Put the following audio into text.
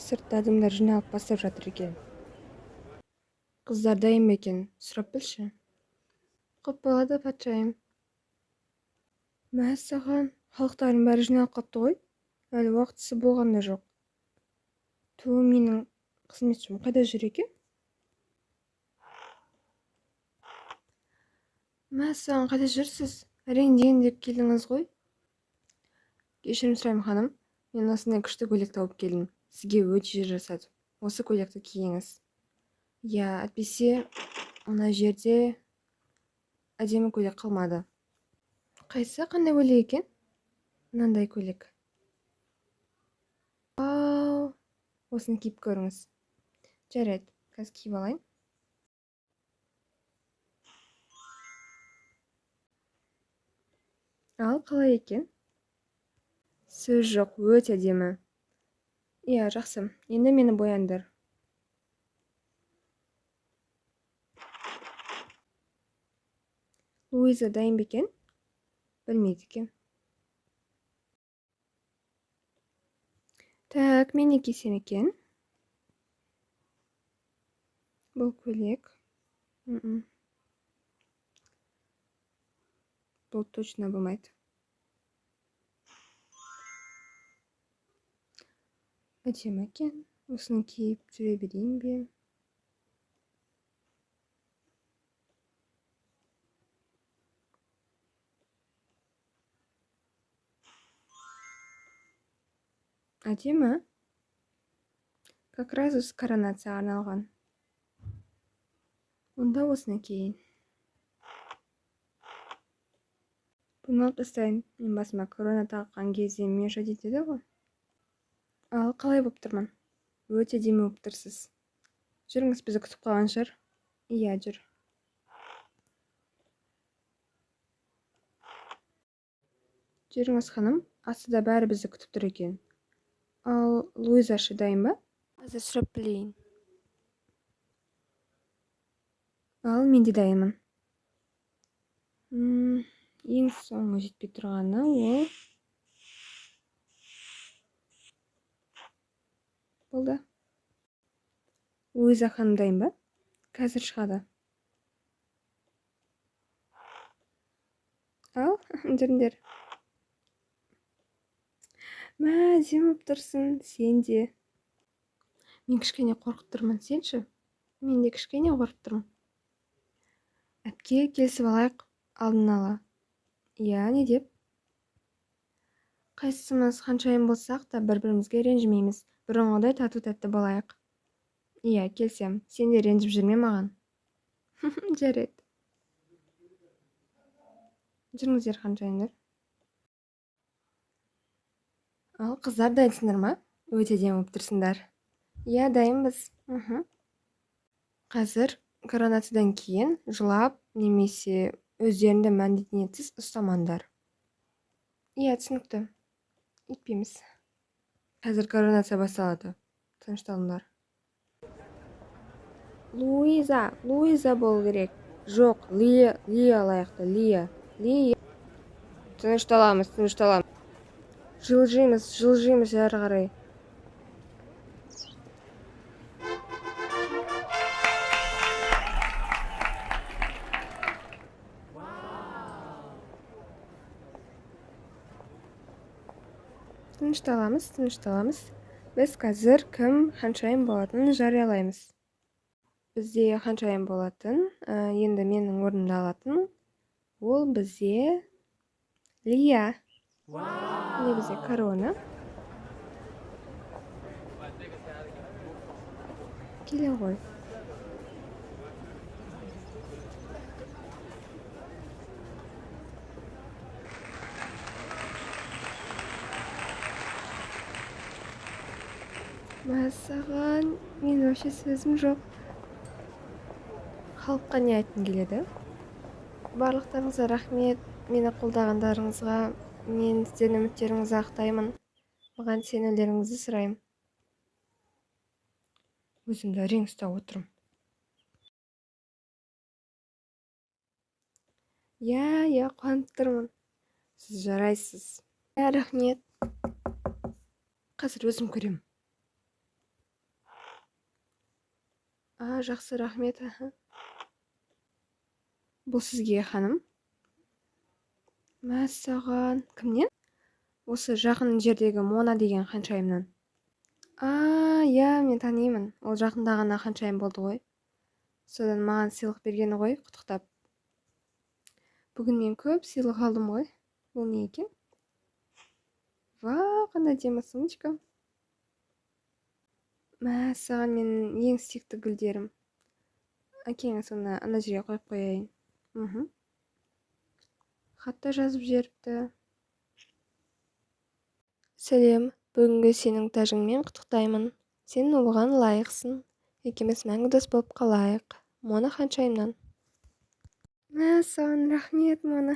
сыртта адамдар жиналып бастап жатыр екен. Қыздар дайын ба екен? Сұрап білші. Құп болады, патшайым. Мәссаған, халықтардың бәрі жиналып қапты ғой. Әлі уақытысы болған да жоқ. Ту, менің қызметшім қайда жүр екен? Мәссаған, қайда жүрсіз? Әрең деп келдіңіз ғой. Кешірім сұраймын, ханым. Мен осындай күшті көйлек тауып келдім. Сізге өте жарасады. Осы көйлекті киіңіз. Я, әйтпесе, мына жерде әдемі көйлек қалмады. Қайсы, қандай көйлек екен? Мынандай көйлек. Вау! Осыны киіп көріңіз. Жарайды, қазір киіп алайын. Ал, қалай екен? Сөз жоқ, өте әдемі. Иә, жақсы. Енді мені бояңдар. Луиза дайын ба екен? Білмейді екен. Так, мен не кисем екен? Бұл көйлек. Бұл точно болмайды. Әдемі екен. Осыны киіп жүре берейін бе? Әдемі. Как раз осы коронацияға арналған. Онда осыны киейін. Бұны алып тастайын. Мен басыма корона таққан кезде мешать етеді ғой. Ал, қалай болып тұрмын? Өте әдемі болып тұрсыз. Жүріңіз, бізді күтіп қалған шығар. Иә, жүр. Жүріңіз, ханым. Астыда бәрі бізді күтіп тұр екен. Ал, Луиза ше дайын ба? Қазір сұрап білейін. Ал, мен де дайынмын. Ең соңғы жетпей тұрғаны ол. Болды. Луиза ханым дайын ба? Қазір шығады. Ал, жүріңдер. Әдемі болып тұрсың, сен де. Мен кішкене қорқып тұрмын, сенші? Мен де кішкене қорқып тұрмын. Әпке, келісіп алайық, алдын ала. Иә, не деп? Қайсымыз қаншайым болсақ та бір-бірімізге ренжімейміз. Бұрынғыдай тату-тәтті болайық. Иә, келсем. Сен де ренжіп жүрме маған. Жарайды. Жүріңіздер, қаншайымдар. Ал, қыздар дайынсыңдар ма? Өте әдемі болып тұрсыңдар. Иә, дайынбыз. Қазір коронациядан кейін жылап немесе өздерінде мәдениетсіз ұстамаңдар. Иә, түсінікті. Етпейміз. Қазір коронация басталады. Тынышталыңдар. Луиза болу керек. Жоқ, Лия лайықты, Лия. Тынышталамыз. Жылжимыз әрі қарай. Тынышталамыз. Біз қазір кім қаншайым болатынын жариялаймыз. Бізде қаншайым болатын, енді менің орнымда алатын, ол бізде Лия. Не бізде корона. Келе ғой. Мәссаған, мен вообще сөзім жоқ. Халыққа не айтқым келеді? Барлықтарыңызға рахмет. Мені қолдағандарыңызға, мен сіздердің үміттеріңізді ақтаймын. Маған сенулеріңізді сұраймын. Өзімді әрең ұстап отырмын. Я, қуанып тұрмын. Сіз жарайсыз. Рахмет. Қазір өзім көрем. Жақсы, рахмет. Бұл сізге, ханым. Мәссаған. Кімнен? Осы жақын жердегі Мона деген ханшайымнан. Иә, мен танимын. Ол жақында ғана ханшайым болды ғой. Содан маған сыйлық бергені ғой, құттықтап. Бүгін мен көп сыйлық алдым ғой. Бұл не екен? Қандай әдемі сумочка. Мәссаған, менің ең сүйікті гүлдерім. Әкеңіз оны ана жерге қойып қояйын. Хатта жазып жіберіпті. Сәлем, бүгінгі сенің тәжіңмен құттықтаймын. Сен оған лайықсың. Екеуміз мәңгі дос болып қалайық. Мона ханшайымнан. Мәссаған, рахмет, Мона.